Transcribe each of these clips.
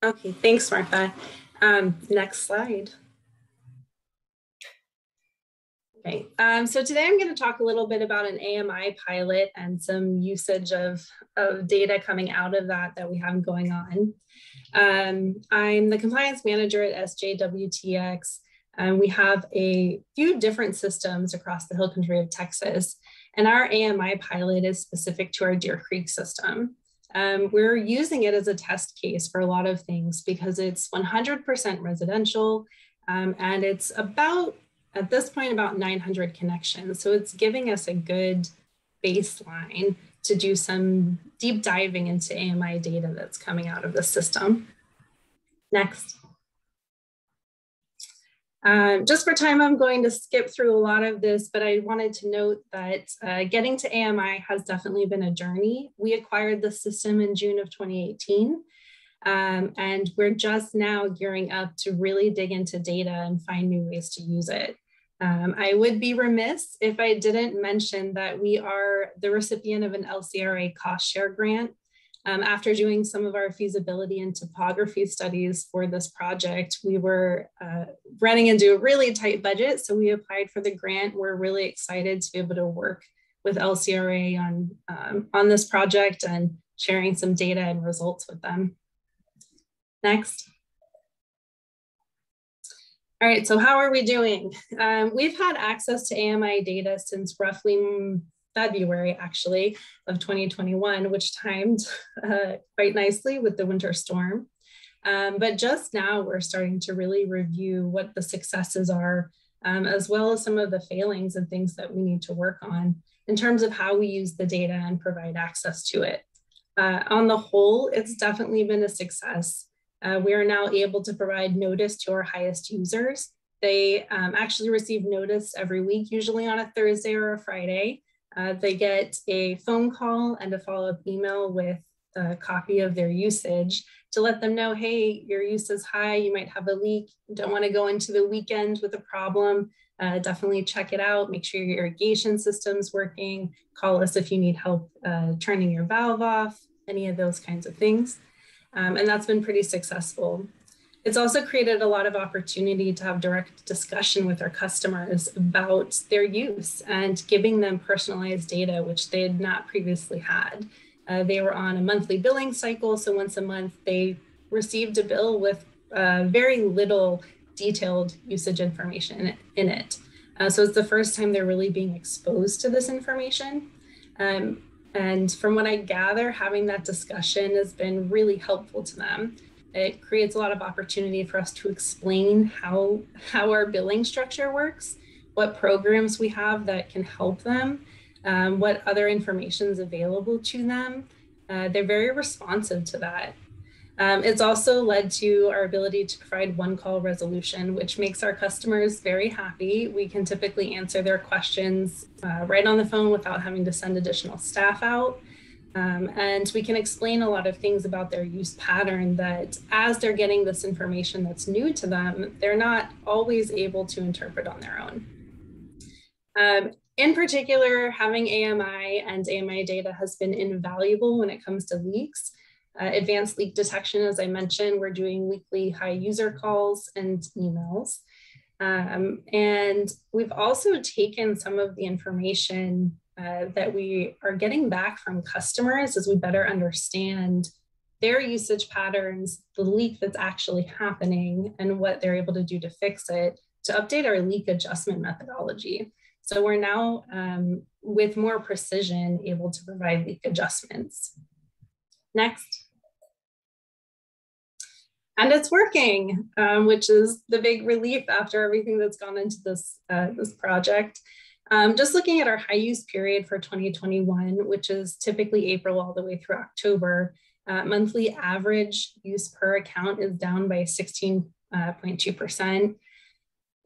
Okay, thanks, Martha. Next slide. Okay, so today I'm going to talk a little bit about an AMI pilot and some usage of data coming out of that we have going on. I'm the compliance manager at SJWTX. We have a few different systems across the hill country of Texas, and our AMI pilot is specific to our Deer Creek system. We're using it as a test case for a lot of things because it's 100% residential, and it's about, at this point, about 900 connections. So it's giving us a good baseline to do some deep diving into AMI data that's coming out of the system. Next. Just for time, I'm going to skip through a lot of this, but I wanted to note that getting to AMI has definitely been a journey. We acquired the system in June of 2018, and we're just now gearing up to really dig into data and find new ways to use it. I would be remiss if I didn't mention that we are the recipient of an LCRA cost share grant. After doing some of our feasibility and topography studies for this project, we were running into a really tight budget, so we applied for the grant. We're really excited to be able to work with LCRA on this project and sharing some data and results with them. Next. All right, so how are we doing? We've had access to AMI data since roughly February, actually, of 2021, which timed quite nicely with the winter storm. But just now we're starting to really review what the successes are, as well as some of the failings and things that we need to work on in terms of how we use the data and provide access to it. On the whole, it's definitely been a success. We are now able to provide notice to our highest users. They actually receive notice every week, usually on a Thursday or a Friday. They get a phone call and a follow-up email with a copy of their usage to let them know, hey, your use is high, you might have a leak, don't want to go into the weekend with a problem, definitely check it out, make sure your irrigation system's working, call us if you need help turning your valve off, any of those kinds of things. And that's been pretty successful. It's also created a lot of opportunity to have direct discussion with our customers about their use and giving them personalized data, which they had not previously had. They were on a monthly billing cycle, so once a month they received a bill with very little detailed usage information in it. So it's the first time they're really being exposed to this information. And from what I gather, having that discussion has been really helpful to them. It creates a lot of opportunity for us to explain how our billing structure works, what programs we have that can help them, what other information is available to them. They're very responsive to that. It's also led to our ability to provide one-call resolution, which makes our customers very happy. We can typically answer their questions right on the phone without having to send additional staff out. And we can explain a lot of things about their use pattern that as they're getting this information that's new to them, they're not always able to interpret on their own. In particular, having AMI and AMI data has been invaluable when it comes to leaks. Advanced leak detection, as I mentioned, we're doing weekly high user calls and emails. And we've also taken some of the information that we are getting back from customers as we better understand their usage patterns, the leak that's actually happening, and what they're able to do to fix it, to update our leak adjustment methodology. So we're now, with more precision, able to provide leak adjustments. Next. And it's working, which is the big relief after everything that's gone into this, this project. Just looking at our high use period for 2021, which is typically April all the way through October, monthly average use per account is down by 16.2%.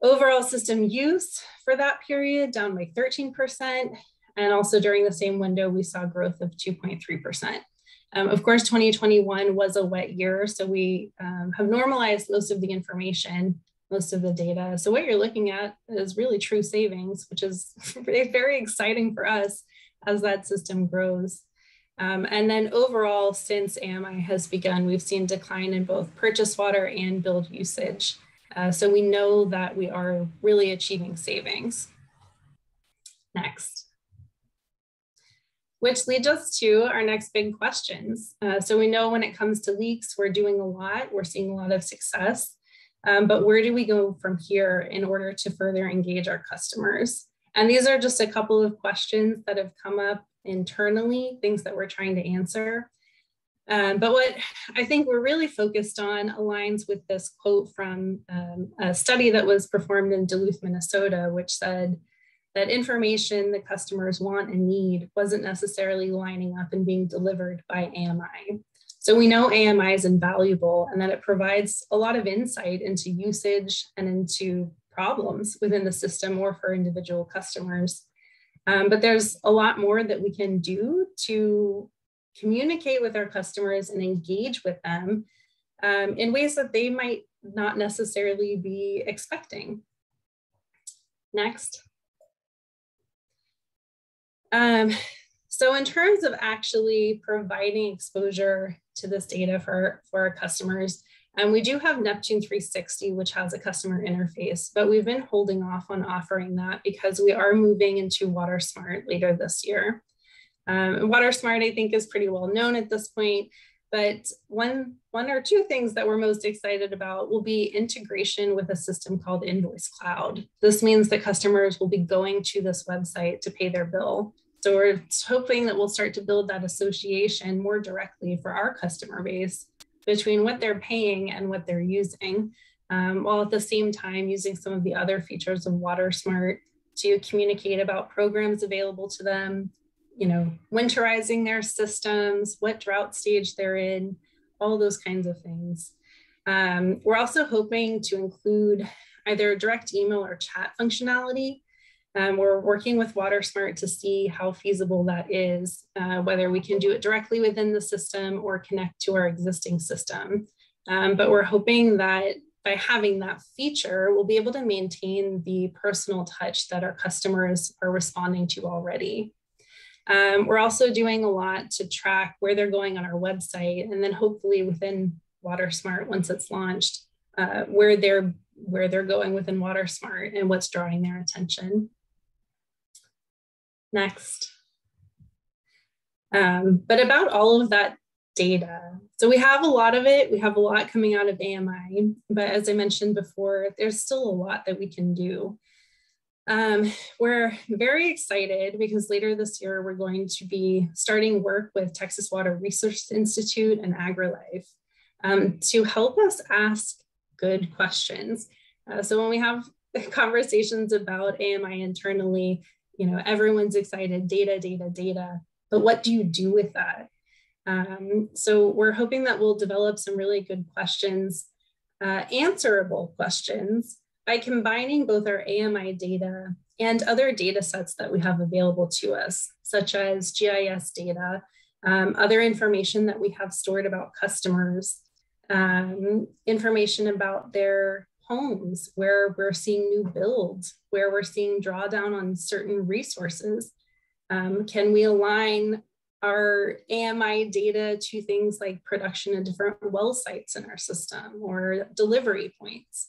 Overall system use for that period down by 13%. And also during the same window, we saw growth of 2.3%. Of course, 2021 was a wet year, so we have normalized most of the information, most of the data. So what you're looking at is really true savings, which is very exciting for us as that system grows. And then overall, since AMI has begun, we've seen decline in both purchase water and billed usage. So we know that we are really achieving savings. Next. Which leads us to our next big questions. So we know when it comes to leaks, we're doing a lot, we're seeing a lot of success, but where do we go from here in order to further engage our customers? And these are just a couple of questions that have come up internally, things that we're trying to answer. But what I think we're really focused on aligns with this quote from a study that was performed in Duluth, Minnesota, which said that information the customers want and need wasn't necessarily lining up and being delivered by AMI. So we know AMI is invaluable and that it provides a lot of insight into usage and into problems within the system or for individual customers. But there's a lot more that we can do to communicate with our customers and engage with them in ways that they might not necessarily be expecting. Next. So in terms of actually providing exposure to this data for our customers, we do have Neptune 360, which has a customer interface, but we've been holding off on offering that because we are moving into WaterSmart later this year. WaterSmart, I think, is pretty well known at this point, but one or two things that we're most excited about will be integration with a system called Invoice Cloud. This means that customers will be going to this website to pay their bill. So we're hoping that we'll start to build that association more directly for our customer base between what they're paying and what they're using, while at the same time using some of the other features of WaterSmart to communicate about programs available to them, you know, winterizing their systems, what drought stage they're in, all those kinds of things. We're also hoping to include either direct email or chat functionality. We're working with WaterSmart to see how feasible that is, whether we can do it directly within the system or connect to our existing system. But we're hoping that by having that feature, we'll be able to maintain the personal touch that our customers are responding to already. We're also doing a lot to track where they're going on our website, and then hopefully within WaterSmart, once it's launched, where they're going within WaterSmart and what's drawing their attention. Next. But about all of that data. So we have a lot of it. We have a lot coming out of AMI, but as I mentioned before, there's still a lot that we can do. We're very excited because later this year, we're going to be starting work with Texas Water Research Institute and AgriLife to help us ask good questions. So when we have conversations about AMI internally, you know, everyone's excited, data, but what do you do with that? So we're hoping that we'll develop some really good questions, answerable questions, by combining both our AMI data and other data sets that we have available to us, such as GIS data, other information that we have stored about customers, information about their homes, where we're seeing new builds, where we're seeing drawdown on certain resources. Can we align our AMI data to things like production of different well sites in our system or delivery points?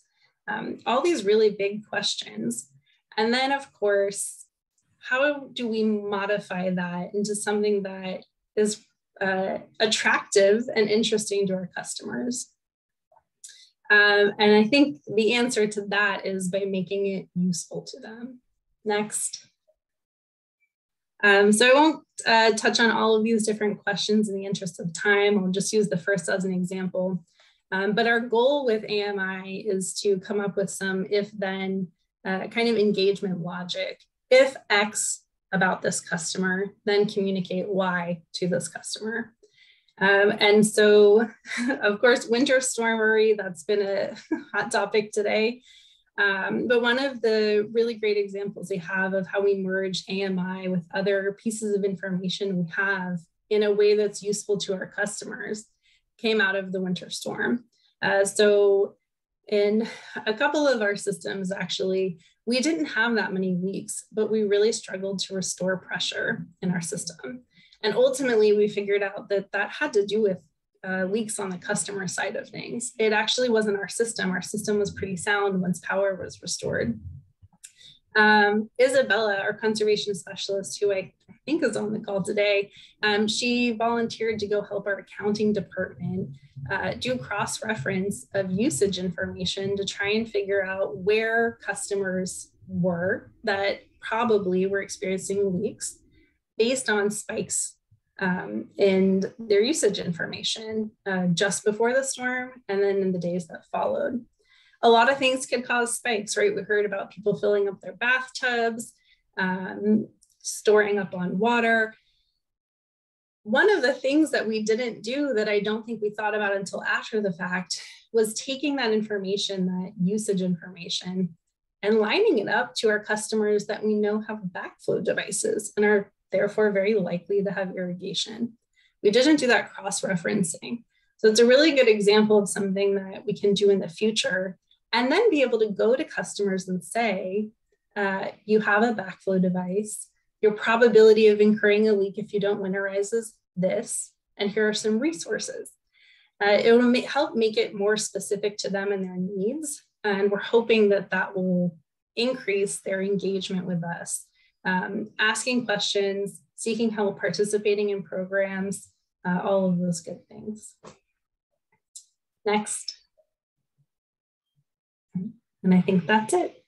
All these really big questions. And then of course, how do we modify that into something that is attractive and interesting to our customers? And I think the answer to that is by making it useful to them. Next. So I won't touch on all of these different questions in the interest of time. I'll just use the first as an example. But our goal with AMI is to come up with some if-then kind of engagement logic. If X about this customer, then communicate Y to this customer. And so, of course, winter storm worry, that's been a hot topic today. But one of the really great examples we have of how we merge AMI with other pieces of information we have in a way that's useful to our customers came out of the winter storm. So in a couple of our systems, actually, we didn't have that many leaks, but we really struggled to restore pressure in our system. And ultimately, we figured out that that had to do with leaks on the customer side of things. It actually wasn't our system. Our system was pretty sound once power was restored. Isabella, our conservation specialist, who I think is on the call today, she volunteered to go help our accounting department do cross-reference of usage information to try and figure out where customers were that probably were experiencing leaks based on spikes in their usage information just before the storm and then in the days that followed. A lot of things could cause spikes, right? We heard about people filling up their bathtubs, storing up on water. One of the things that we didn't do that I don't think we thought about until after the fact was taking that information, that usage information, and lining it up to our customers that we know have backflow devices and are therefore very likely to have irrigation. We didn't do that cross-referencing. So it's a really good example of something that we can do in the future and then be able to go to customers and say, you have a backflow device, your probability of incurring a leak if you don't winterize is this, and here are some resources. It will help make it more specific to them and their needs. And we're hoping that that will increase their engagement with us. Asking questions, seeking help, participating in programs, all of those good things. Next. And I think that's it.